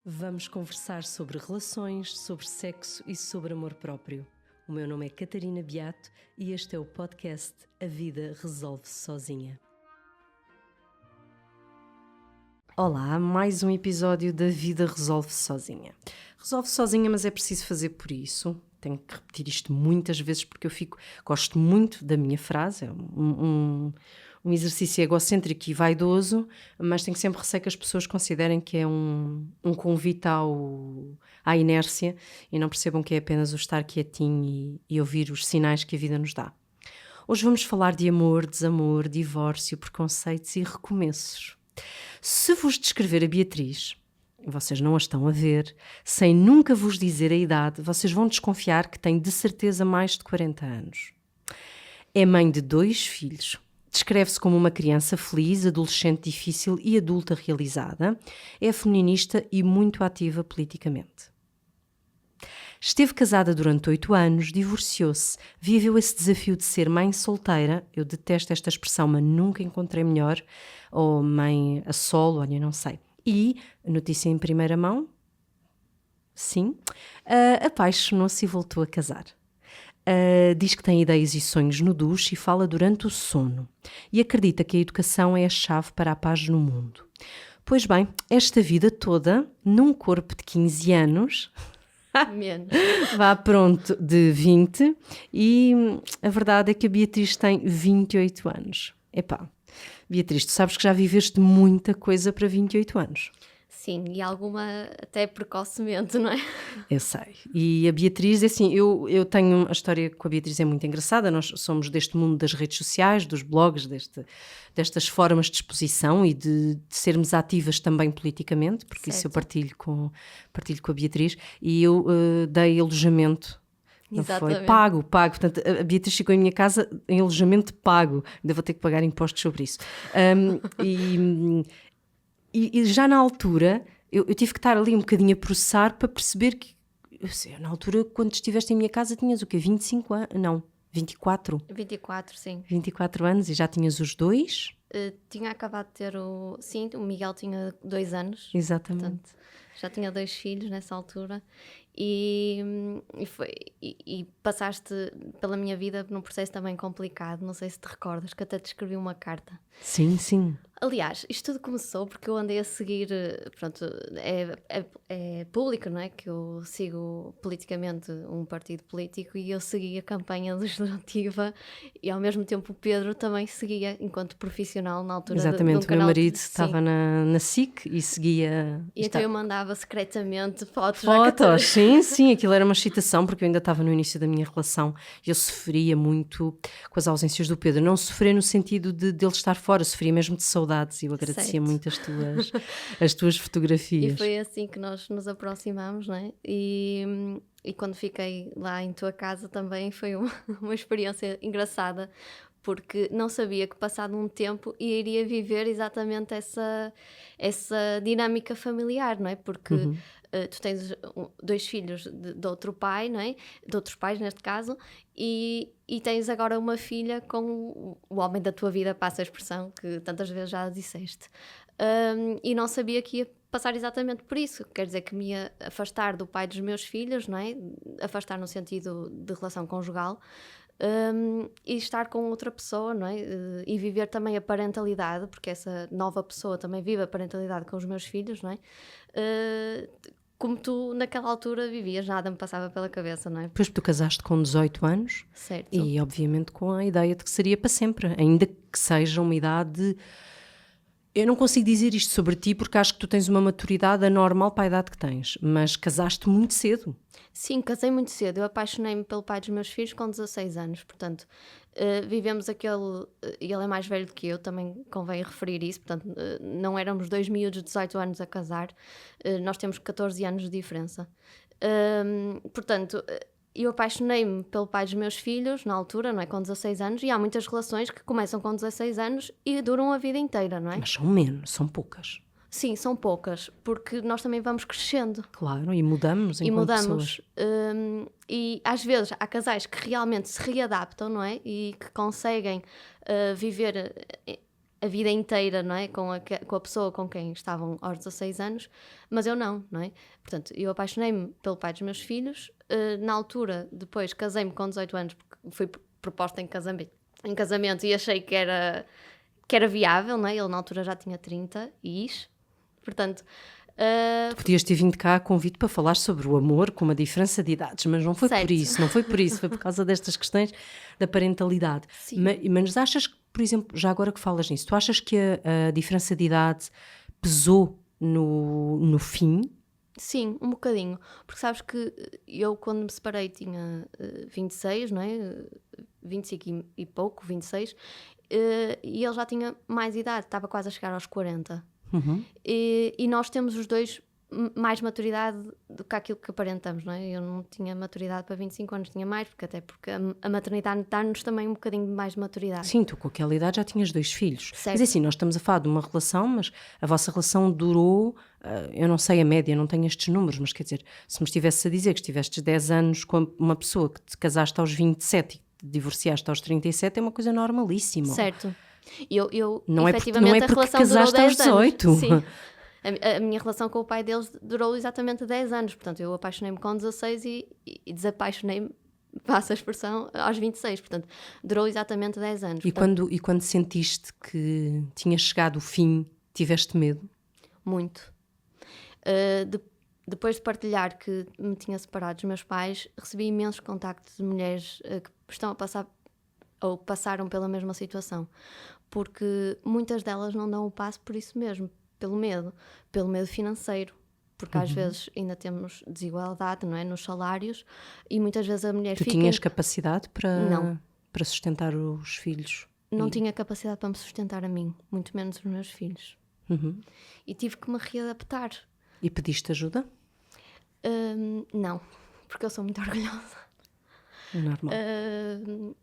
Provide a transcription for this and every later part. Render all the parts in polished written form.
Vamos conversar sobre relações, sobre sexo e sobre amor próprio. O meu nome é Catarina Beato e este é o podcast A Vida Resolve-se Sozinha. Olá, mais um episódio da Vida Resolve-se Sozinha. Resolve-se sozinha, mas é preciso fazer por isso. Tenho que repetir isto muitas vezes porque gosto muito da minha frase, é um exercício egocêntrico e vaidoso, mas tenho sempre receio que as pessoas considerem que é um convite à inércia e não percebam que é apenas o estar quietinho e ouvir os sinais que a vida nos dá. Hoje vamos falar de amor, desamor, divórcio, preconceitos e recomeços. Se vos descrever a Beatriz, vocês não a estão a ver, sem nunca vos dizer a idade, vocês vão desconfiar que tem de certeza mais de 40 anos. É mãe de 2 filhos. Descreve-se como uma criança feliz, adolescente difícil e adulta realizada. É feminista e muito ativa politicamente. Esteve casada durante 8 anos, divorciou-se, viveu esse desafio de ser mãe solteira, eu detesto esta expressão, mas nunca encontrei melhor, ou mãe a solo, olha, não sei. E, notícia em primeira mão, sim, apaixonou-se e voltou a casar. Diz que tem ideias e sonhos no duche e fala durante o sono. E acredita que a educação é a chave para a paz no mundo. Pois bem, esta vida toda, num corpo de 15 anos... Menos. Vá pronto, de 20, e a verdade é que a Beatriz tem 28 anos. Epá, Beatriz, tu sabes que já viveste muita coisa para 28 anos. Sim, e alguma até precocemente, não é? Eu sei. E a Beatriz, é assim, eu tenho... A história com a Beatriz é muito engraçada. Nós somos deste mundo das redes sociais, dos blogs, destas formas de exposição e de sermos ativas também politicamente, porque Certo. isso eu partilho com a Beatriz. E eu dei alojamento. Não Exatamente. foi? Pago. Portanto, a Beatriz ficou em minha casa em alojamento pago. Ainda vou ter que pagar impostos sobre isso. E já na altura, eu tive que estar ali um bocadinho a processar para perceber que, eu sei, na altura, quando estiveste em minha casa, tinhas o quê? 25 anos? Não, 24? 24, sim. 24 anos e já tinhas os 2? Tinha acabado de ter o... Sim, o Miguel tinha 2 anos. Exatamente. Portanto, já tinha 2 filhos nessa altura. E passaste pela minha vida num processo também complicado. Não sei se te recordas, que até te escrevi uma carta. Sim, sim. Aliás, isto tudo começou porque eu andei a seguir, pronto, é público, não é? Que eu sigo politicamente um partido político e eu segui a campanha legislativa e ao mesmo tempo o Pedro também seguia enquanto profissional na altura Exatamente, de um o meu canal marido de... estava na SIC e seguia... E então eu mandava secretamente fotos. Fotos, sim, aquilo era uma excitação porque eu ainda estava no início da minha relação e eu sofria muito com as ausências do Pedro. Não sofria no sentido de ele estar fora, sofria mesmo de saudades e eu agradecia Certo. muito as tuas fotografias. E foi assim que nós nos aproximamos, não é? E quando fiquei lá em tua casa também foi uma experiência engraçada, porque não sabia que passado um tempo iria viver exatamente essa dinâmica familiar, não é? Porque tu tens 2 filhos de outro pai, não é? De outros pais, neste caso, e tens agora uma filha com o homem da tua vida, passa a expressão que tantas vezes já disseste. E não sabia que ia passar exatamente por isso. Quer dizer que me ia afastar do pai dos meus filhos, não é? Afastar no sentido de relação conjugal. E estar com outra pessoa, não é? E viver também a parentalidade, porque essa nova pessoa também vive a parentalidade com os meus filhos, não é? Como tu naquela altura vivias, nada me passava pela cabeça, não é? Depois tu casaste com 18 anos. Certo. E obviamente com a ideia de que seria para sempre, ainda que seja uma idade... Eu não consigo dizer isto sobre ti porque acho que tu tens uma maturidade anormal para a idade que tens, mas casaste muito cedo. Sim, casei muito cedo. Eu apaixonei-me pelo pai dos meus filhos com 16 anos, portanto, vivemos aquele... Ele é mais velho do que eu, também convém referir isso, portanto, não éramos 2 miúdos de 18 anos a casar, nós temos 14 anos de diferença. Portanto, eu apaixonei-me pelo pai dos meus filhos, na altura, não é? Com 16 anos, e há muitas relações que começam com 16 anos e duram a vida inteira, não é? Mas são menos, são poucas. Sim, são poucas, porque nós também vamos crescendo. Claro, e mudamos enquanto pessoas. E às vezes há casais que realmente se readaptam, não é? E que conseguem viver a vida inteira, não é? Com a pessoa com quem estavam aos 16 anos, mas eu não é? Portanto, eu apaixonei-me pelo pai dos meus filhos, na altura, depois casei-me com 18 anos, porque fui proposta em casamento e achei que era viável, não é? Ele na altura já tinha 30 e isso, portanto... Tu podias ter vindo cá a convite para falar sobre o amor com uma diferença de idades, mas não foi Certo. por isso, não foi por isso, foi por causa destas questões da parentalidade. Sim. Mas achas que, por exemplo, já agora que falas nisso, tu achas que a diferença de idade pesou no fim? Sim, um bocadinho, porque sabes que eu quando me separei tinha 26, não é? 25 e pouco, 26, e ele já tinha mais idade, estava quase a chegar aos 40. E nós temos os dois mais maturidade do que aquilo que aparentamos, não é? Eu não tinha maturidade para 25 anos, tinha mais, porque a maternidade dá-nos também um bocadinho mais de maturidade. Sim, tu com aquela idade já tinhas 2 filhos. Certo. Mas assim, nós estamos a falar de uma relação, mas a vossa relação durou, eu não sei a média, não tenho estes números, mas quer dizer, se me estivesse a dizer que estiveste 10 anos com uma pessoa que te casaste aos 27 e que te divorciaste aos 37, é uma coisa normalíssima. Certo. Eu não efetivamente, é porque a relação casaste durou 10 aos 18. anos. Sim. A minha relação com o pai deles durou exatamente 10 anos. Portanto, eu apaixonei-me com 16 e desapaixonei-me, passa a expressão, aos 26. Portanto, durou exatamente 10 anos. E quando sentiste que tinha chegado o fim, tiveste medo? Muito. Depois de partilhar que me tinha separado dos meus pais, recebi imensos contactos de mulheres que estão a passar ou passaram pela mesma situação. Porque muitas delas não dão o passo por isso mesmo, pelo medo financeiro, porque às vezes ainda temos desigualdade, não é, nos salários, e muitas vezes a mulher Tu fica... tinhas capacidade Não. para sustentar os filhos? Não tinha capacidade para me sustentar a mim, muito menos os meus filhos. E tive que me readaptar. E pediste ajuda? Não, porque eu sou muito orgulhosa. É normal.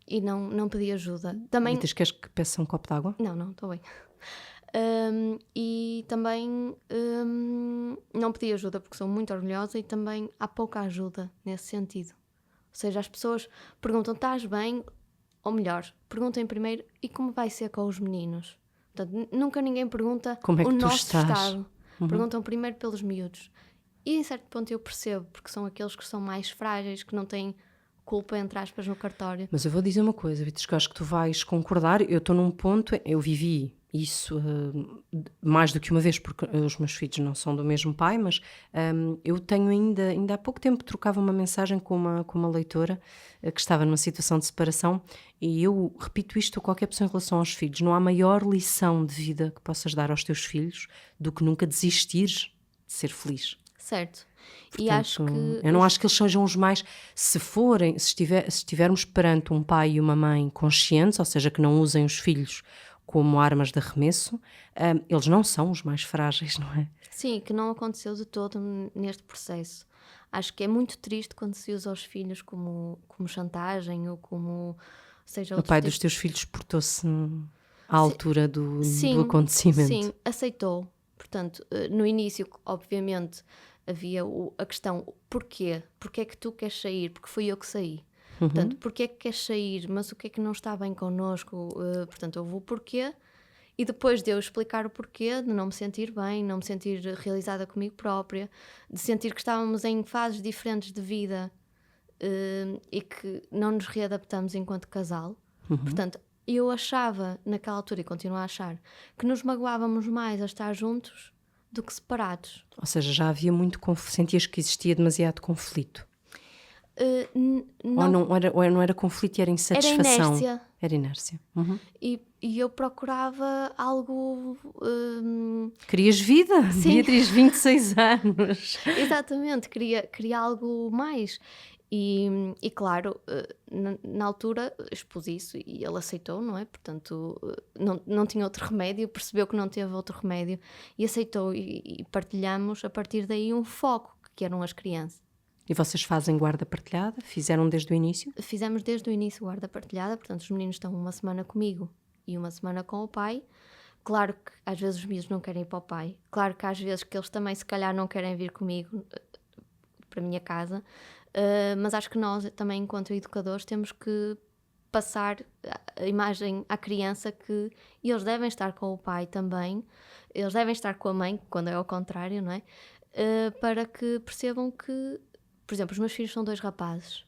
E não pedi ajuda. Também... E tu queres que peça um copo de água? Não, estou bem. E também não pedi ajuda porque sou muito orgulhosa e também há pouca ajuda nesse sentido. Ou seja, as pessoas perguntam, estás bem? Ou melhor, perguntem primeiro, e como vai ser com os meninos? Portanto, nunca ninguém pergunta como é que o tu nosso estás? estado. Perguntam primeiro pelos miúdos. E em certo ponto eu percebo, porque são aqueles que são mais frágeis, que não têm culpa, entre aspas, no cartório. Mas eu vou dizer uma coisa, Vitor, que eu acho que tu vais concordar. Eu estou num ponto, eu vivi isso mais do que uma vez, porque os meus filhos não são do mesmo pai, mas eu tenho ainda há pouco tempo trocava uma mensagem com uma leitora que estava numa situação de separação, e eu repito isto a qualquer pessoa em relação aos filhos: não há maior lição de vida que possas dar aos teus filhos do que nunca desistires de ser feliz. Certo. Portanto, E acho que... eu não acho que eles sejam os mais... Se estivermos perante um pai e uma mãe conscientes, ou seja, que não usem os filhos como armas de arremesso, eles não são os mais frágeis, não é? Sim, que não aconteceu de todo neste processo. Acho que é muito triste quando se usa os filhos como chantagem ou como... Seja, O pai dos teus filhos portou-se à altura do acontecimento. Sim, aceitou. Portanto, no início, obviamente, havia a questão, porquê? Porquê é que tu queres sair? Porque fui eu que saí. Portanto, porquê é que queres sair? Mas o que é que não está bem connosco? Portanto, houve o porquê. E depois de eu explicar o porquê, de não me sentir bem, não me sentir realizada comigo própria, de sentir que estávamos em fases diferentes de vida e que não nos readaptamos enquanto casal. Portanto, eu achava, naquela altura, e continuo a achar, que nos magoávamos mais a estar juntos do que separados. Ou seja, já havia muito... Sentias que existia demasiado conflito? Não, Ou não era conflito e era insatisfação? era inércia. Era inércia. E eu procurava algo... Querias vida? Sim. Beatriz, 26 anos. Exatamente, queria algo mais. E claro, na altura expus isso e ele aceitou, não é? Portanto, não tinha outro remédio, percebeu que não teve outro remédio e aceitou, e partilhamos a partir daí um foco, que eram as crianças. E vocês fazem guarda partilhada? Fizeram desde o início? Fizemos desde o início guarda partilhada, portanto os meninos estão uma semana comigo e uma semana com o pai. Claro que às vezes os miúdos não querem ir para o pai, claro que às vezes que eles também se calhar não querem vir comigo para a minha casa, mas acho que nós também enquanto educadores temos que passar a imagem à criança que eles devem estar com o pai também, eles devem estar com a mãe, quando é ao contrário, não é? Para que percebam que, por exemplo, os meus filhos são 2 rapazes.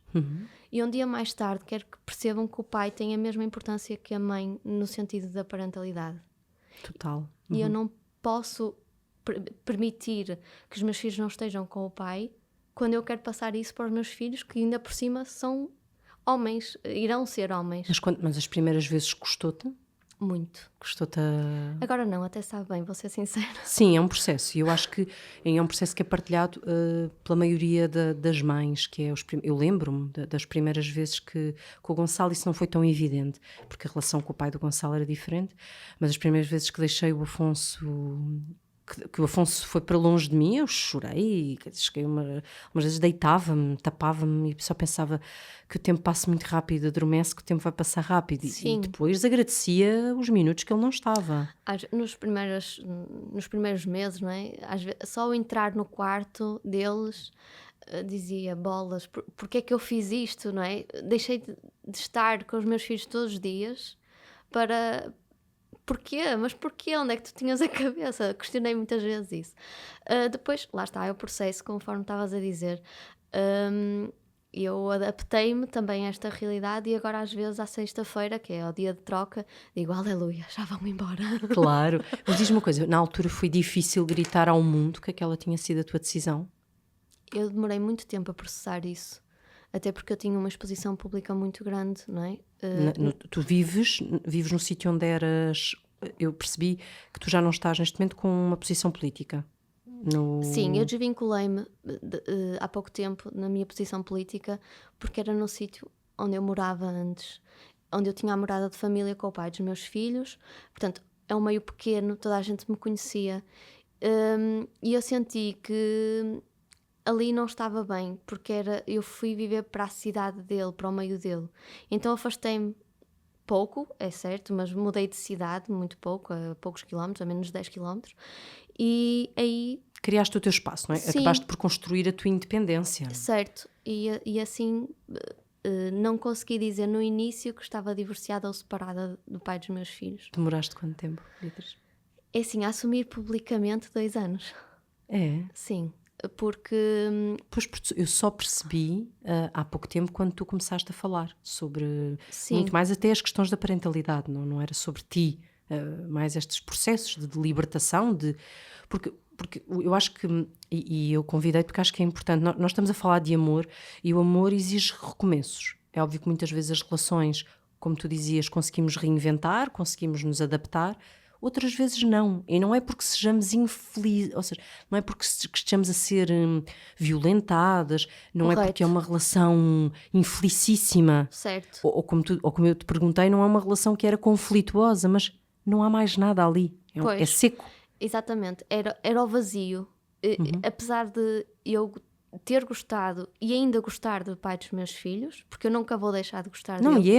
E um dia mais tarde quero que percebam que o pai tem a mesma importância que a mãe no sentido da parentalidade. Total. E eu não posso permitir que os meus filhos não estejam com o pai quando eu quero passar isso para os meus filhos, que ainda por cima são homens, irão ser homens. Mas as primeiras vezes custou-te? Muito. Custou-te Agora não, até sabe bem, vou ser sincera. Sim, é um processo. E eu acho que é um processo que é partilhado pela maioria das mães, que é eu lembro-me das primeiras vezes que com o Gonçalo isso não foi tão evidente, porque a relação com o pai do Gonçalo era diferente, mas as primeiras vezes que deixei o Afonso... Que o Afonso foi para longe de mim, eu chorei, cheguei umas vezes deitava-me, tapava-me e só pensava que o tempo passa muito rápido, adormece, que o tempo vai passar rápido. E depois agradecia os minutos que ele não estava. Nos primeiros meses, não é? Às vezes, só ao entrar no quarto deles dizia, bolas, porque é que eu fiz isto, não é? Deixei de estar com os meus filhos todos os dias para... Porquê? Mas porquê? Onde é que tu tinhas a cabeça? Questionei muitas vezes isso. Depois, lá está, é o processo, conforme estavas a dizer. Eu adaptei-me também a esta realidade e agora às vezes à sexta-feira, que é o dia de troca, digo, aleluia, já vão embora. Claro. Mas diz-me uma coisa, na altura foi difícil gritar ao mundo que aquela tinha sido a tua decisão? Eu demorei muito tempo a processar isso. Até porque eu tinha uma exposição pública muito grande, não é? Tu vives no sítio onde eras... Eu percebi que tu já não estás neste momento com uma posição política. Sim, eu desvinculei-me há pouco tempo na minha posição política porque era no sítio onde eu morava antes, onde eu tinha a morada de família com o pai dos meus filhos. Portanto, é um meio pequeno, toda a gente me conhecia. E eu senti que... ali não estava bem, porque eu fui viver para a cidade dele, para o meio dele. Então afastei-me pouco, é certo, mas mudei de cidade muito pouco, a poucos quilómetros, a menos de 10 quilómetros. E aí... criaste o teu espaço, não é? Sim. Acabaste por construir a tua independência. Certo, e assim não consegui dizer no início que estava divorciada ou separada do pai dos meus filhos. Demoraste quanto tempo, Beatriz? É assim, a assumir publicamente 2 anos. É? Sim. Porque... Pois, eu só percebi há pouco tempo quando tu começaste a falar sobre... Sim. Muito mais até as questões da parentalidade, não era sobre ti, mais estes processos de libertação, porque eu acho que, e eu convidei porque acho que é importante, nós estamos a falar de amor e o amor exige recomeços. É óbvio que muitas vezes as relações, como tu dizias, conseguimos reinventar, conseguimos nos adaptar, outras vezes não, e não é porque sejamos infelizes, ou seja, não é porque estejamos a ser violentadas, não Correto. É porque é uma relação infelicíssima, Certo. ou como eu te perguntei, não é uma relação que era conflituosa, mas não há mais nada ali, é seco. Exatamente, era o vazio. Apesar de eu ter gostado e ainda gostar do pai dos meus filhos, porque eu nunca vou deixar de gostar não, dele.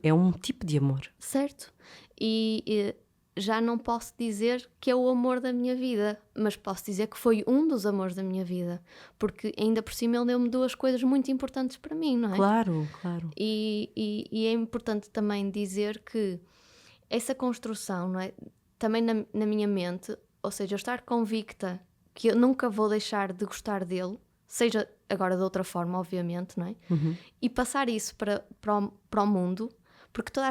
E é um tipo de amor. Certo. E já não posso dizer que é o amor da minha vida, mas posso dizer que foi um dos amores da minha vida, porque ainda por cima ele deu-me 2 coisas muito importantes para mim, não é? Claro, claro. E é importante também dizer que essa construção, não é? Também na minha mente, ou seja, eu estar convicta que eu nunca vou deixar de gostar dele, seja agora de outra forma, obviamente, não é? E passar isso para o mundo, porque toda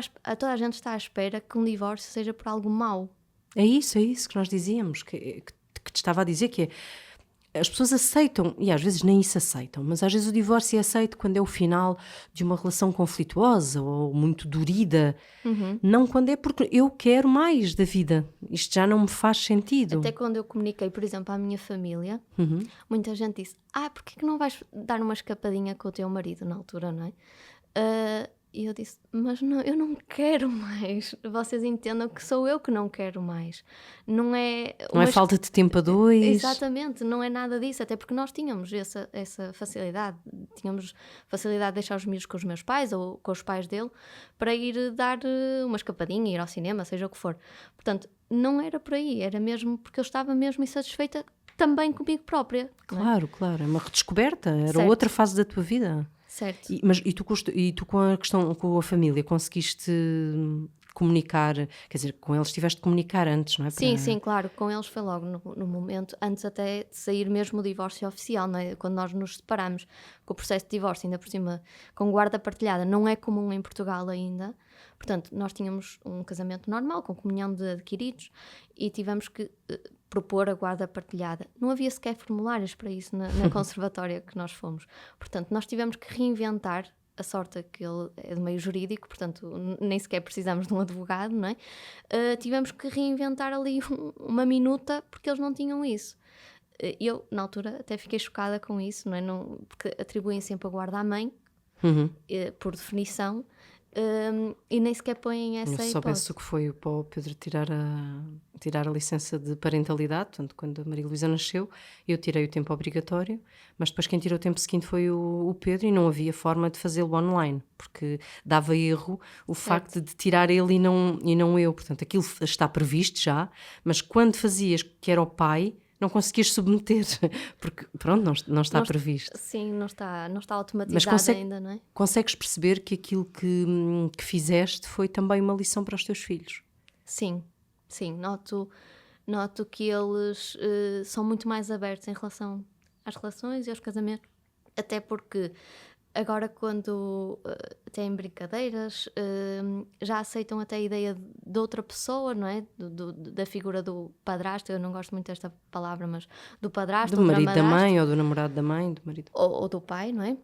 a gente está à espera que um divórcio seja por algo mau. É isso que nós dizíamos, que te estava a dizer, que as pessoas aceitam, e às vezes nem isso aceitam, mas às vezes o divórcio é aceito quando é o final de uma relação conflituosa ou muito dorida, não quando é porque eu quero mais da vida, isto já não me faz sentido. Até quando eu comuniquei, por exemplo, à minha família, muita gente disse, porquê que não vais dar uma escapadinha com o teu marido na altura, não é? E eu disse, mas não, eu não quero mais. Vocês entendam que sou eu que não quero mais. Não é falta de tempo a dois. Exatamente, não é nada disso. Até porque nós tínhamos essa facilidade. Tínhamos facilidade de deixar os miúdos com os meus pais ou com os pais dele para ir dar uma escapadinha, ir ao cinema, seja o que for. Portanto, não era por aí. Era mesmo porque eu estava mesmo insatisfeita também comigo própria. Claro, claro. É uma redescoberta. Era Certo. outra fase da tua vida. Certo. E tu com a questão, com a família, conseguiste comunicar, quer dizer, com eles tiveste de comunicar antes, não é? Sim, sim, claro, com eles foi logo no momento, antes até de sair mesmo o divórcio oficial, não é? Quando nós nos separamos, com o processo de divórcio, ainda por cima, com guarda partilhada, não é comum em Portugal ainda. Portanto, nós tínhamos um casamento normal, com comunhão de adquiridos, e tivemos que propor a guarda partilhada. Não havia sequer formulários para isso na conservatória que nós fomos. Portanto, nós tivemos que reinventar. A sorte é que ele é de meio jurídico, portanto nem sequer precisamos de um advogado, não é? Tivemos que reinventar ali uma minuta porque eles não tinham isso. Eu, na altura, até fiquei chocada com isso, não é? Não, porque atribuem sempre a guarda à mãe, por definição, e nem sequer põem essa Se hipótese. soubesse o que foi para o Pedro tirar a licença de parentalidade, portanto, quando a Maria Luísa nasceu, eu tirei o tempo obrigatório, mas depois quem tirou o tempo seguinte foi o Pedro, e não havia forma de fazê-lo online, porque dava erro o facto de tirar ele e não eu. Portanto, aquilo está previsto já, mas quando fazias que era o pai, não conseguias submeter, porque pronto, não está previsto. Sim, não está automatizado ainda, não é? Consegues perceber que aquilo que fizeste foi também uma lição para os teus filhos? Sim, noto que eles são muito mais abertos em relação às relações e aos casamentos, até porque agora quando têm brincadeiras já aceitam até a ideia de outra pessoa, não é? Da figura do padrasto, eu não gosto muito desta palavra, mas do padrasto, do ou marido da madrasta, mãe, ou do namorado da mãe, do marido. ou do pai, não é?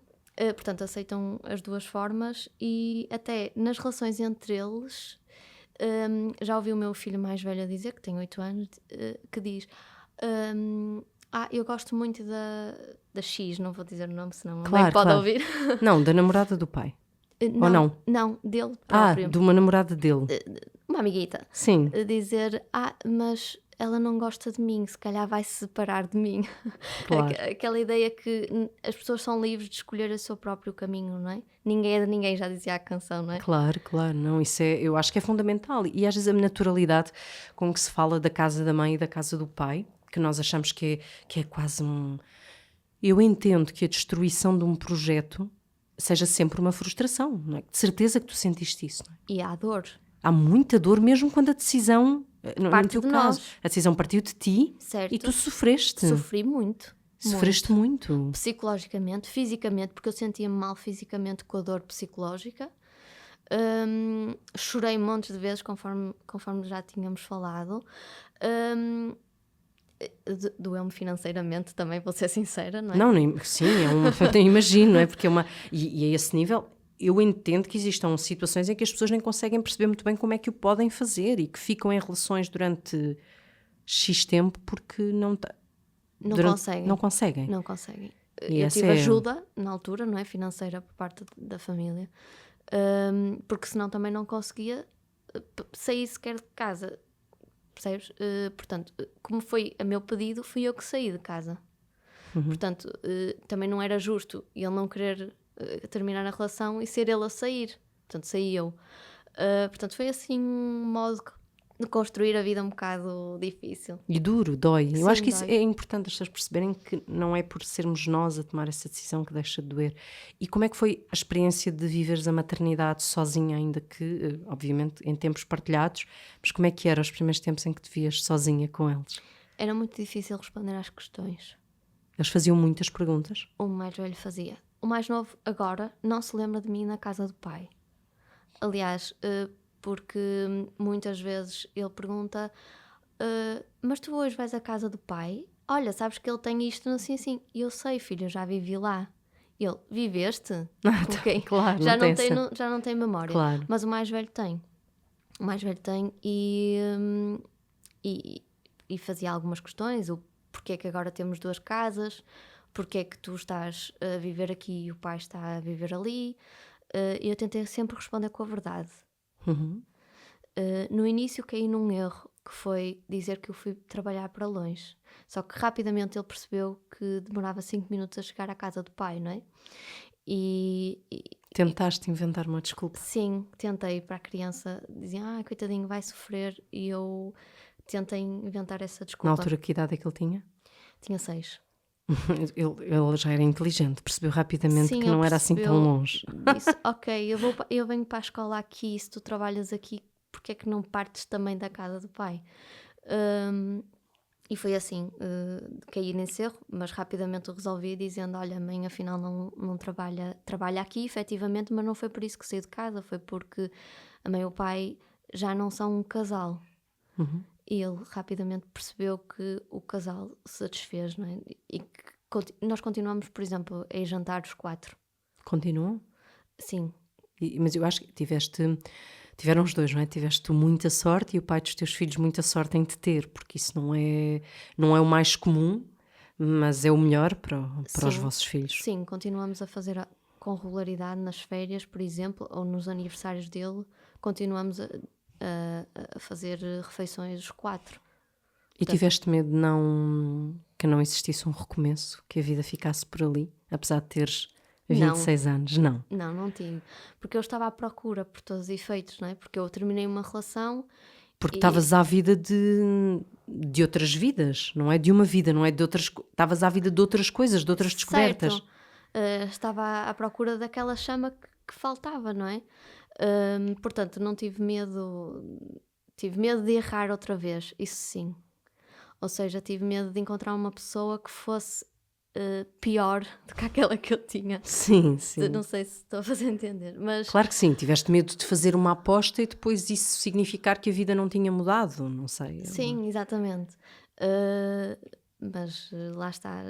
Portanto, aceitam as duas formas, e até nas relações entre eles, já ouvi o meu filho mais velho a dizer, que tem 8 anos, que diz: eu gosto muito da X, não vou dizer o nome, senão a mãe pode ouvir. Não, da namorada do pai. Ou não? Não, dele próprio. De uma namorada dele. Uma amiguita. Sim. Dizer: mas ela não gosta de mim, se calhar vai se separar de mim. Claro. Aquela ideia que as pessoas são livres de escolher o seu próprio caminho, não é? Ninguém é de ninguém, já dizia a canção, não é? Claro, não, isso eu acho que é fundamental. E às vezes a naturalidade com que se fala da casa da mãe e da casa do pai, que nós achamos que é quase Eu entendo que a destruição de um projeto seja sempre uma frustração, não é? De certeza que tu sentiste isso, não é? E há dor. Há muita dor, mesmo quando a decisão, no teu caso, a decisão partiu de ti, certo. E tu sofreste. Sofri muito. Sofreste muito. Psicologicamente, fisicamente, porque eu sentia-me mal fisicamente com a dor psicológica. Chorei montes de vezes, conforme já tínhamos falado. Doeu-me financeiramente também, vou ser sincera, não é? Não, sim, eu imagino, não é? Porque e a esse nível, eu entendo que existam situações em que as pessoas nem conseguem perceber muito bem como é que o podem fazer, e que ficam em relações durante X tempo porque não conseguem. Não conseguem. E eu tive ajuda na altura, não é? Financeira, por parte da família, porque senão também não conseguia sair sequer de casa. Percebes? Portanto, como foi a meu pedido, fui eu que saí de casa. Portanto, também não era justo ele não querer terminar a relação e ser ele a sair. Portanto, saí eu. Portanto, foi assim um modo de construir a vida um bocado difícil. E duro, dói. Sim, eu acho que isso dói. é importante as pessoas perceberem que não é por sermos nós a tomar essa decisão que deixa de doer. E como é que foi a experiência de viveres a maternidade sozinha, ainda que, obviamente, em tempos partilhados, mas como é que eram os primeiros tempos em que te vias sozinha com eles? Era muito difícil responder às questões. Eles faziam muitas perguntas? O mais velho fazia. O mais novo, agora, não se lembra de mim na casa do pai. Aliás, porque muitas vezes ele pergunta: mas tu hoje vais à casa do pai? Olha, sabes que ele tem isto assim assim. E eu sei, filho, eu já vivi lá. Ele: viveste? Okay. Claro, já não tem memória. Claro. Mas o mais velho tem. O mais velho tem e fazia algumas questões. O porquê é que agora temos 2 casas? Porquê é que tu estás a viver aqui e o pai está a viver ali? Eu tentei sempre responder com a verdade. No início caí num erro, que foi dizer que eu fui trabalhar para longe. Só que rapidamente ele percebeu que demorava 5 minutos a chegar à casa do pai, não é? Tentaste inventar uma desculpa? Sim, tentei. Para a criança, diziam: coitadinho, vai sofrer. E eu tentei inventar essa desculpa. Na altura, que idade é que ele tinha? Tinha 6. Ele já era inteligente, percebeu rapidamente Sim, que ele não era assim tão percebeu, longe. disse, ok, eu venho para a escola aqui, se tu trabalhas aqui, porque é que não partes também da casa do pai? Hum, e foi assim, caí nesse erro, mas rapidamente o resolvi dizendo, olha, a mãe afinal não trabalha aqui, efetivamente, mas não foi por isso que saí de casa, foi porque a mãe e o pai já não são um casal. Uhum. E ele rapidamente percebeu que o casal se desfez, não é? E que nós continuamos, por exemplo, a ir jantar os 4. Continuam? Sim, Mas eu acho que tiveram os dois, não é? Tiveste tu muita sorte e o pai dos teus filhos muita sorte em te ter, porque isso não é o mais comum, mas é o melhor para os sim, vossos filhos. sim, continuamos a fazer com regularidade nas férias, por exemplo, ou nos aniversários dele, continuamos a fazer refeições os 4. E Portanto, tiveste medo que não existisse um recomeço, que a vida ficasse por ali, apesar de teres não, 26 anos? Não. não tive. Porque eu estava à procura por todos os efeitos, não é? Porque eu terminei uma relação Porque e, estavas à vida de outras vidas, não é de uma vida, não é de outras. Estavas à vida de outras coisas, de outras descobertas. certo, estava à procura daquela chama que faltava, não é? Portanto, não tive medo de errar outra vez, isso sim. Ou seja, tive medo de encontrar uma pessoa que fosse pior do que aquela que eu tinha. Sim, sim. Não sei se estou a fazer entender, mas Claro que sim, tiveste medo de fazer uma aposta e depois isso significar que a vida não tinha mudado, não sei. sim, exatamente. Uh, mas lá está,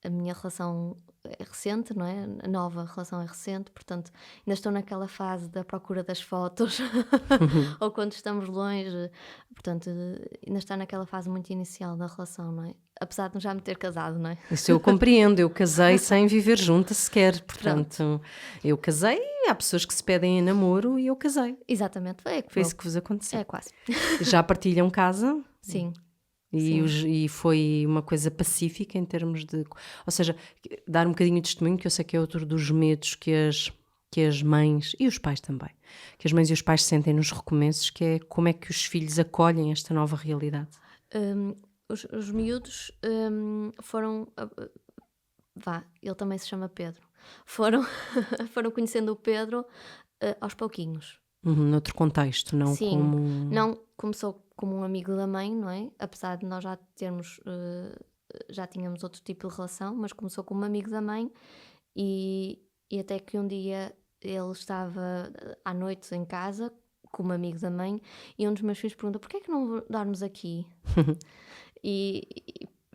a minha relação é recente, não é? A nova relação é recente, portanto, ainda estou naquela fase da procura das fotos, ou quando estamos longe, portanto, ainda está naquela fase muito inicial da relação, não é? Apesar de já me ter casado, não é? Isso eu compreendo, eu casei sem viver junta sequer, Pronto, portanto, eu casei, há pessoas que se pedem em namoro e eu casei. exatamente, é Foi como isso que vos aconteceu. é quase. Já partilham casa? Sim, E, sim. e foi uma coisa pacífica em termos de. Ou seja, dar um bocadinho de testemunho, que eu sei que é outro dos medos que as mães e os pais também, que as mães e os pais sentem nos recomeços, que é como é que os filhos acolhem esta nova realidade. Hum, os miúdos foram. Vá, ele também se chama Pedro. Foram, foram conhecendo o Pedro aos pouquinhos. Noutro contexto, não Sim, como. não começou como um amigo da mãe, não é? Apesar de nós já termos, já tínhamos outro tipo de relação, mas começou como amigo da mãe e até que um dia ele estava à noite em casa como amigo da mãe e um dos meus filhos pergunta porquê é que não dormes aqui?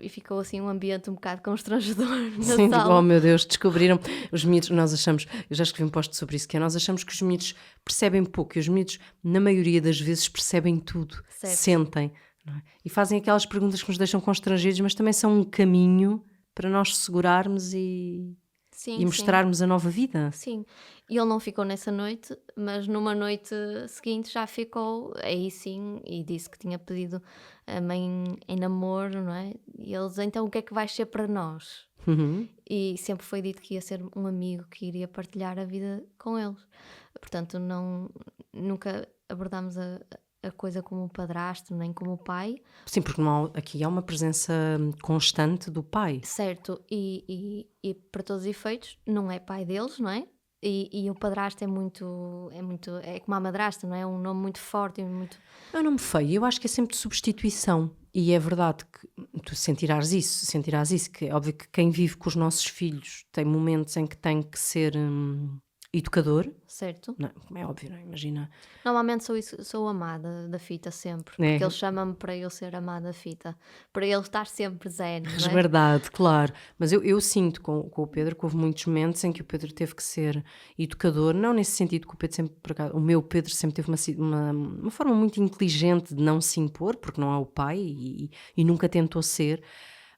E ficou assim um ambiente um bocado constrangedor na Sim, tipo, oh sala. meu Deus, descobriram os miúdos, nós achamos, eu já escrevi um post sobre isso, que é nós achamos que os miúdos percebem pouco e os miúdos, na maioria das vezes, percebem tudo, Certo. sentem, não é? E fazem aquelas perguntas que nos deixam constrangidos, mas também são um caminho para nós segurarmos e Sim, sim. mostrarmos a nova vida. Sim, e ele não ficou nessa noite, mas numa noite seguinte já ficou, aí sim, e disse que tinha pedido a mãe em namoro, não é? E eles, então o que é que vais ser para nós? Uhum. E sempre foi dito que ia ser um amigo que iria partilhar a vida com eles. Portanto, nunca abordámos a coisa como o padrasto, nem como o pai, Sim, porque aqui há uma presença constante do pai. certo? E para todos os efeitos, não é pai deles, não é? E o padrasto é como a madrasta, não é? É um nome muito forte e muito. É um nome feio, eu acho que é sempre de substituição. E é verdade que tu sentirás isso, que é óbvio que quem vive com os nossos filhos tem momentos em que tem que ser educador, Certo? não, como é óbvio, não é? Imagina. Normalmente sou amada da fita sempre, É, porque ele chama-me para eu ser amada da fita, para ele estar sempre zen, não é? resguardado, claro. Mas eu sinto com o Pedro que houve muitos momentos em que o Pedro teve que ser educador, não nesse sentido que o Pedro sempre, por acaso, o meu Pedro sempre teve uma forma muito inteligente de não se impor, porque não é o pai e nunca tentou ser.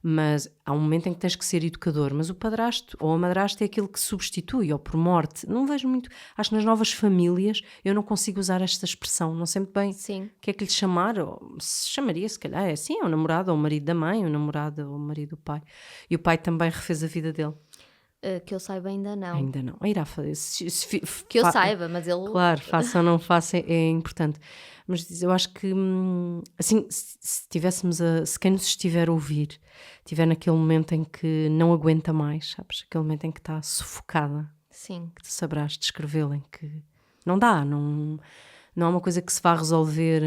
Mas há um momento em que tens que ser educador, mas o padrasto ou a madrasta é aquele que substitui, ou por morte. Não vejo muito, acho que nas novas famílias eu não consigo usar esta expressão, não sei muito bem Sim. o que é que lhe chamar, ou se chamaria se calhar, é assim, é o namorado ou o marido da mãe, o namorado ou o marido do pai. E o pai também refez a vida dele. Que eu saiba, ainda não. Ainda não. Irá fazer. Que eu saiba, mas ele... Claro, faça ou não faça é importante. Mas eu acho que, assim, se tivéssemos se quem nos estiver a ouvir, estiver naquele momento em que não aguenta mais, sabes? Aquele momento em que está sufocada, Sim, que tu saberás descrevê-lo, em que não dá, não é uma coisa que se vá resolver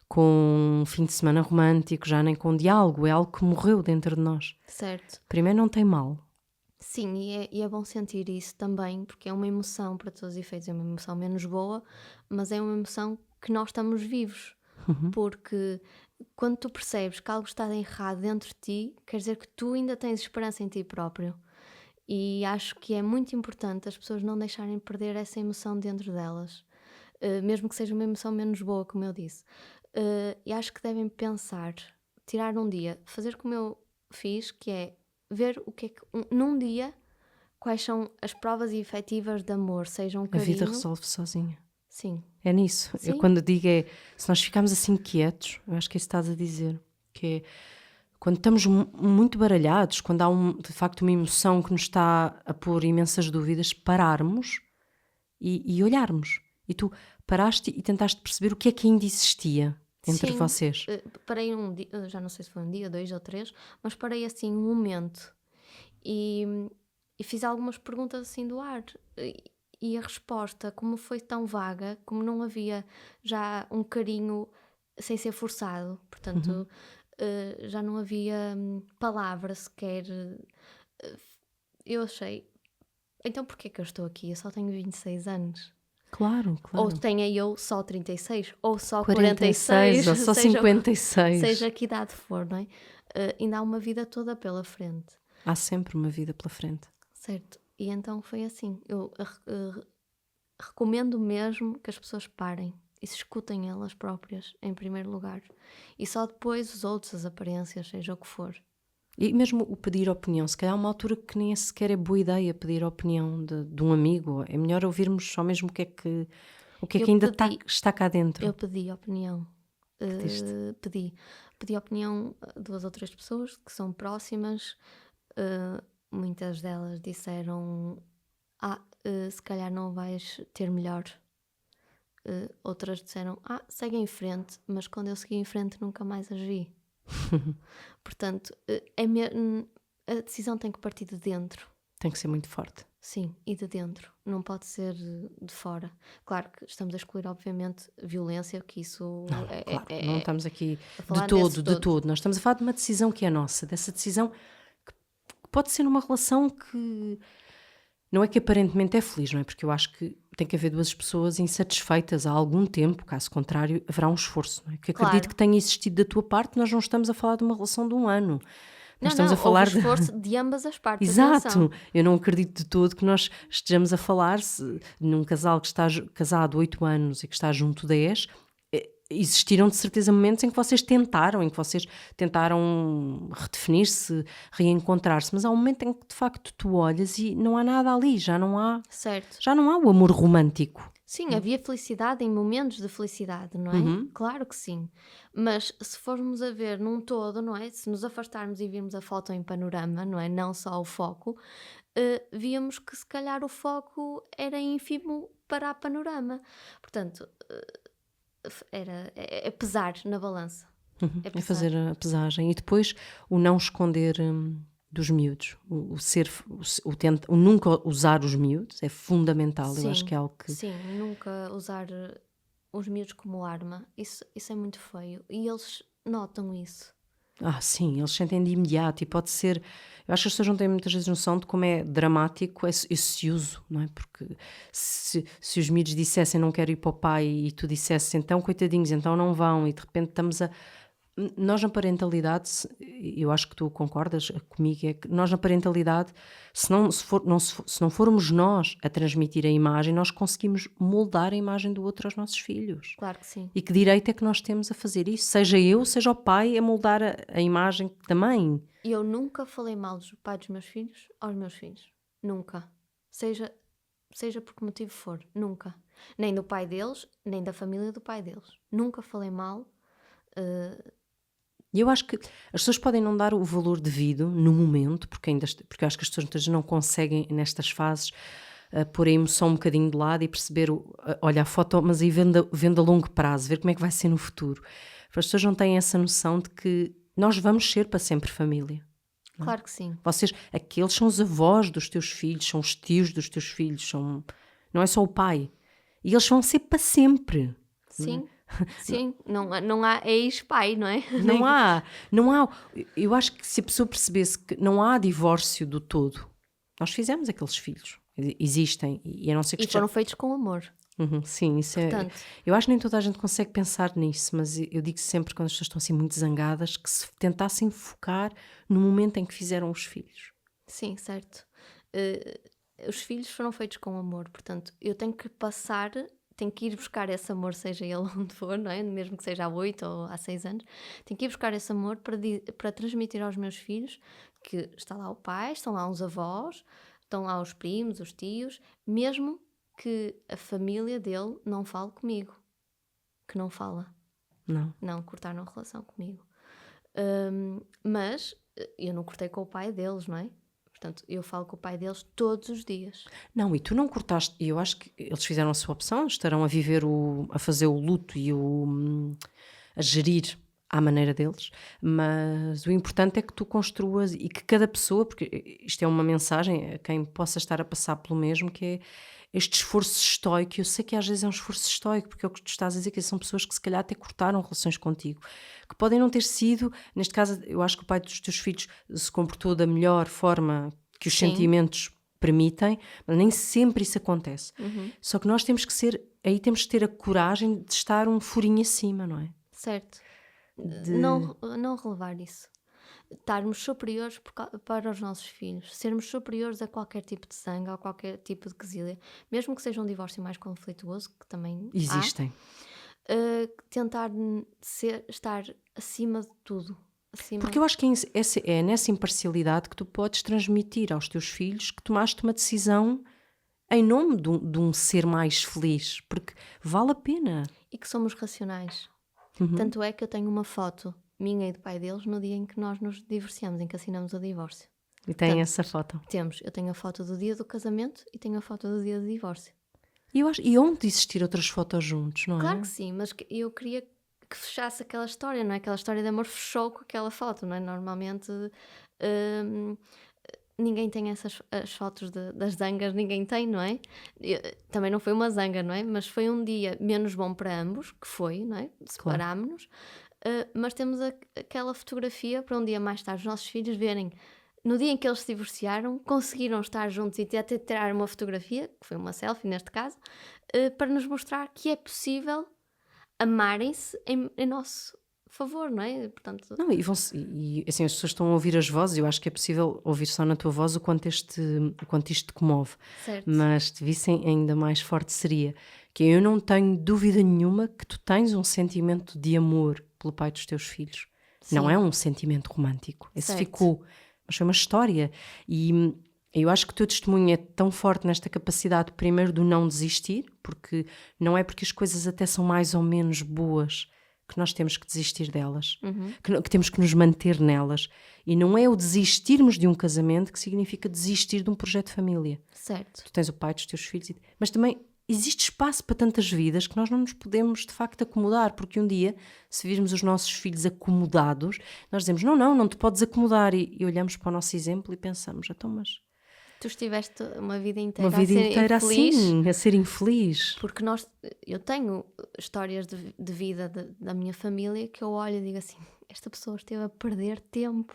com um fim de semana romântico, já nem com um diálogo, é algo que morreu dentro de nós. certo. Primeiro, não tem mal. Sim, e é bom sentir isso também, porque é uma emoção, para todos os efeitos, é uma emoção menos boa, mas é uma emoção que nós estamos vivos. Porque quando tu percebes que algo está errado dentro de ti, quer dizer que tu ainda tens esperança em ti próprio. E acho que é muito importante as pessoas não deixarem perder essa emoção dentro delas. Mesmo que seja uma emoção menos boa, como eu disse. E acho que devem pensar, tirar um dia, fazer como eu fiz, que é ver o que é que, num dia, quais são as provas efetivas de amor, seja um A vida carinho. resolve sozinha. Sim, É nisso. Eu sim, quando digo se nós ficarmos assim quietos, eu acho que é isso que estás a dizer, que é quando estamos muito baralhados, quando há de facto uma emoção que nos está a pôr imensas dúvidas, pararmos e olharmos. E tu paraste e tentaste perceber o que é que ainda existia entre sim. vocês. Parei um dia, já não sei se foi um dia, 2 ou 3, mas parei assim um momento e, e fiz algumas perguntas assim do ar. E a resposta, como foi tão vaga, como não havia já um carinho sem ser forçado, portanto, já não havia palavra sequer. Eu achei, então porquê que eu estou aqui? Eu só tenho 26 anos. Claro, Ou claro. tenha eu só 36, ou só 46, 46, ou só seja, 56. seja que idade for, não é? Ainda há uma vida toda pela frente, Há sempre uma vida pela frente. certo? E então foi assim. Eu recomendo mesmo que as pessoas parem e se escutem elas próprias, em primeiro lugar. E só depois os outros, as aparências, seja o que for. E mesmo o pedir opinião, se calhar há uma altura que nem sequer é boa ideia pedir a opinião de um amigo. É melhor ouvirmos só mesmo o que é que Eu ainda pedi- está cá dentro. Eu pedi opinião. Pediste. Pedi opinião a 2 ou 3 pessoas que são próximas. Muitas delas disseram: se calhar não vais ter melhor. Outras disseram: segue em frente, mas quando eu segui em frente nunca mais agi. Portanto, a decisão tem que partir de dentro. Tem que ser muito forte. Sim, e de dentro, não pode ser de fora. Claro que estamos a excluir, obviamente, violência, que isso Não, claro, não estamos aqui a falar de nesse todo. Nós estamos a falar de uma decisão que é nossa, dessa decisão que pode ser numa relação que não é que aparentemente é feliz, não é? Porque eu acho que tem que haver duas pessoas insatisfeitas há algum tempo, caso contrário, haverá um esforço, não é? Que acredito Claro. que tenha existido da tua parte, nós não estamos a falar de uma relação de um ano. Nós estamos a houve falar esforço de ambas as partes. Exato, Atenção. eu não acredito de todo que nós estejamos a falar num casal que está casado 8 anos e que está junto 10. Existiram de certeza momentos em que vocês tentaram redefinir-se, reencontrar-se, mas há um momento em que de facto tu olhas e não há nada ali, já não há Certo. o amor romântico. Sim, havia felicidade em momentos de felicidade, não é? Claro que sim. Mas se formos a ver num todo, não é? Se nos afastarmos e virmos a foto em panorama, não é? Não só o foco, víamos que se calhar o foco era ínfimo para a panorama. Portanto, é pesar na balança. É É pesar. fazer a pesagem e depois o não esconder dos miúdos, o nunca usar os miúdos é fundamental. Eu acho que é algo que Sim, nunca usar os miúdos como arma. Isso é muito feio. E eles notam isso. sim, eles sentem de imediato e pode ser. Eu acho que as pessoas não têm muitas vezes noção de como é dramático esse uso, não é? Porque se os miúdos dissessem não quero ir para o pai e tu dissesses então coitadinhos, então não vão e de repente estamos a. Nós na parentalidade, eu acho que tu concordas comigo, é que nós na parentalidade, se não formos nós a transmitir a imagem, nós conseguimos moldar a imagem do outro aos nossos filhos. Claro que sim. E que direito é que nós temos a fazer isso? Seja eu, seja o pai, a moldar a imagem da mãe. E eu nunca falei mal do pai dos meus filhos aos meus filhos. Nunca. Seja por que motivo for. Nunca. Nem do pai deles, nem da família do pai deles. Nunca falei mal E eu acho que as pessoas podem não dar o valor devido no momento, porque eu acho que as pessoas muitas vezes não conseguem, nestas fases, pôr a emoção um bocadinho de lado e perceber, olha a foto, mas aí vendo a longo prazo, ver como é que vai ser no futuro. As pessoas não têm essa noção de que nós vamos ser para sempre família. Claro que sim. Aqueles são os avós dos teus filhos, são os tios dos teus filhos, não é só o pai. E eles vão ser para sempre. Sim, sim. Não há ex-pai, não é? Não há. Eu acho que se a pessoa percebesse que não há divórcio do todo, nós fizemos aqueles filhos. Existem. E a não ser que E foram feitos com amor. Sim, isso Portanto, eu acho que nem toda a gente consegue pensar nisso, mas eu digo sempre quando as pessoas estão assim muito zangadas que se tentassem focar no momento em que fizeram os filhos. sim, certo. Os filhos foram feitos com amor, portanto, eu tenho que ir buscar esse amor, seja ele onde for, não é? Mesmo que seja há 8 ou há 6 anos, tenho que ir buscar esse amor para transmitir aos meus filhos que está lá o pai, estão lá os avós, estão lá os primos, os tios, mesmo que a família dele não fale comigo, que não fala. Não, cortaram a relação comigo. Mas eu não cortei com o pai deles, não é? Portanto, eu falo com o pai deles todos os dias. Não, e tu não cortaste, e eu acho que eles fizeram a sua opção, estarão a fazer o luto e a gerir à maneira deles, mas o importante é que tu construas e que cada pessoa, porque isto é uma mensagem a quem possa estar a passar pelo mesmo, que é este esforço estoico. Eu sei que às vezes é um esforço estoico, porque é o que tu estás a dizer, que são pessoas que se calhar até cortaram relações contigo, que podem não ter sido, neste caso eu acho que o pai dos teus filhos se comportou da melhor forma que os sentimentos permitem, mas nem sempre isso acontece. Só que nós temos que ter a coragem de estar um furinho acima, não é? Certo. Não relevar isso. Estarmos superiores para os nossos filhos, sermos superiores a qualquer tipo de sangue, a qualquer tipo de quesilha, mesmo que seja um divórcio mais conflituoso, que também existem. Tentar estar acima de tudo. Porque eu acho que é nessa imparcialidade que tu podes transmitir aos teus filhos que tomaste uma decisão em nome de um ser mais feliz, porque vale a pena. E que somos racionais. Tanto é que eu tenho uma foto minha e do pai deles no dia em que nós nos divorciamos, em que assinamos o divórcio. E tem essa foto. Eu tenho a foto do dia do casamento e tenho a foto do dia do divórcio. E onde de existir outras fotos juntos, não é? Claro que sim, mas eu queria que fechasse aquela história, não é? Aquela história de amor fechou com aquela foto, não é? Normalmente ninguém tem as fotos das zangas, ninguém tem, não é? Também não foi uma zanga, não é? Mas foi um dia menos bom para ambos, que foi, não é? Separámos-nos, mas temos aquela fotografia para um dia mais tarde os nossos filhos verem. No dia em que eles se divorciaram, conseguiram estar juntos e até tirar uma fotografia, que foi uma selfie neste caso, para nos mostrar que é possível amarem-se em nosso favor, não é? Portanto... Não, e assim, as pessoas estão a ouvir as vozes, eu acho que é possível ouvir só na tua voz o quanto isto te comove. Certo. Mas te vissem ainda mais forte seria que eu não tenho dúvida nenhuma que tu tens um sentimento de amor pelo pai dos teus filhos. Sim. Não é um sentimento romântico. Esse Certo. ficou, mas foi uma história. E eu acho que o teu testemunho é tão forte nesta capacidade, primeiro, do não desistir, porque não é porque as coisas até são mais ou menos boas que nós temos que desistir delas, que temos que nos manter nelas. E não é o desistirmos de um casamento que significa desistir de um projeto de família. Certo. Tu tens o pai dos teus filhos, mas também existe espaço para tantas vidas que nós não nos podemos de facto acomodar, porque um dia, se virmos os nossos filhos acomodados, nós dizemos, não te podes acomodar, e olhamos para o nosso exemplo e pensamos, então, mas... Tu estiveste uma vida inteira infeliz, assim, a ser infeliz. Porque eu tenho histórias de vida da minha família que eu olho e digo assim, esta pessoa esteve a perder tempo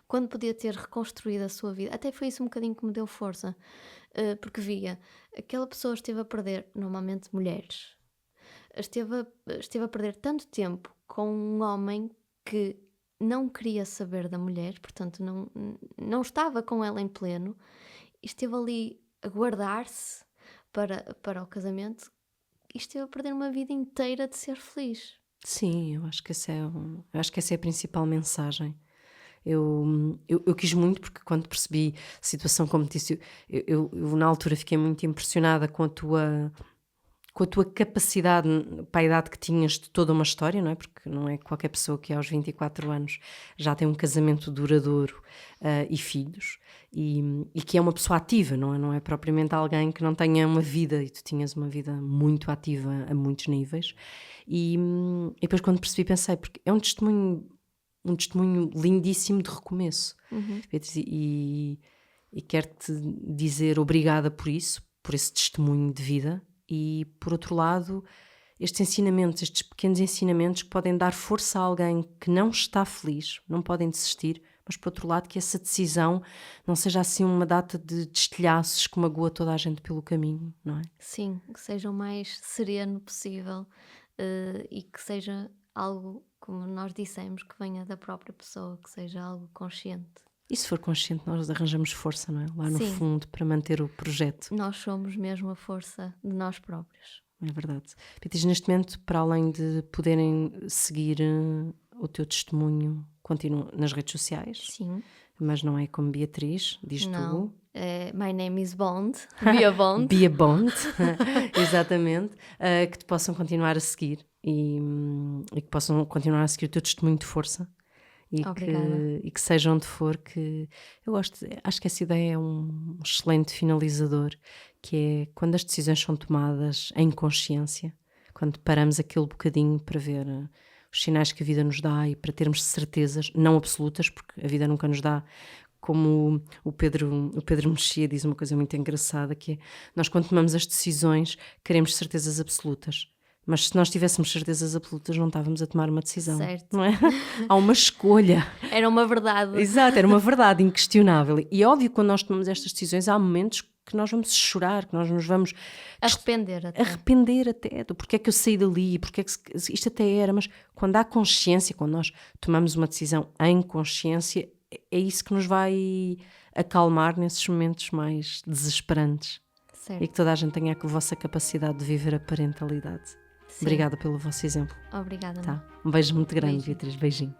quando podia ter reconstruído a sua vida. Até foi isso um bocadinho que me deu força, porque via, aquela pessoa esteve a perder, normalmente mulheres, esteve a perder tanto tempo com um homem que não queria saber da mulher, portanto não estava com ela em pleno, e esteve ali a guardar-se para o casamento e esteve a perder uma vida inteira de ser feliz. Sim, eu acho que essa é a principal mensagem. Eu quis muito, porque quando percebi a situação como disse, eu na altura fiquei muito impressionada com com a tua capacidade para a idade que tinhas de toda uma história, não é? Porque não é qualquer pessoa que aos 24 anos já tem um casamento duradouro e filhos, e que é uma pessoa ativa, não é? Não é propriamente alguém que não tenha uma vida, e tu tinhas uma vida muito ativa a muitos níveis. E depois quando percebi pensei, porque é um testemunho lindíssimo de recomeço. Beatriz, e quero-te dizer obrigada por isso, por esse testemunho de vida. E por outro lado, estes ensinamentos, estes pequenos ensinamentos que podem dar força a alguém que não está feliz, não podem desistir, mas por outro lado que essa decisão não seja assim uma data de destilhaços que magoa toda a gente pelo caminho, não é? Sim, que seja o mais sereno possível, e que seja algo, como nós dissemos, que venha da própria pessoa, que seja algo consciente. E se for consciente, nós arranjamos força, não é? Lá no Sim. fundo, para manter o projeto. Nós somos mesmo a força de nós próprios. É verdade. Beatriz, neste momento, para além de poderem seguir o teu testemunho, continua nas redes sociais, Sim. mas não é como Beatriz, diz Não. tu. My name is Bond. Bia Bond. Bia Bond, exatamente, que te possam continuar a seguir e que possam continuar a seguir o teu testemunho de força. E que seja onde for, que eu acho que essa ideia é um excelente finalizador, que é quando as decisões são tomadas em consciência, quando paramos aquele bocadinho para ver os sinais que a vida nos dá e para termos certezas, não absolutas, porque a vida nunca nos dá, como o Pedro Mexia diz uma coisa muito engraçada, que é, nós quando tomamos as decisões queremos certezas absolutas. Mas se nós tivéssemos certezas absolutas, não estávamos a tomar uma decisão. Certo. Não é? Há uma escolha. Era uma verdade. Exato, era uma verdade inquestionável. E óbvio que quando nós tomamos estas decisões, há momentos que nós vamos chorar, que nós nos vamos arrepender até do porque é que eu saí dali, porque é que isto até era. Mas quando há consciência, quando nós tomamos uma decisão em consciência, é isso que nos vai acalmar nesses momentos mais desesperantes. Certo. E que toda a gente tenha a vossa capacidade de viver a parentalidade. Sim. Obrigada pelo vosso exemplo. Obrigada. Tá. Um beijo muito grande, Beatriz. Beijinho.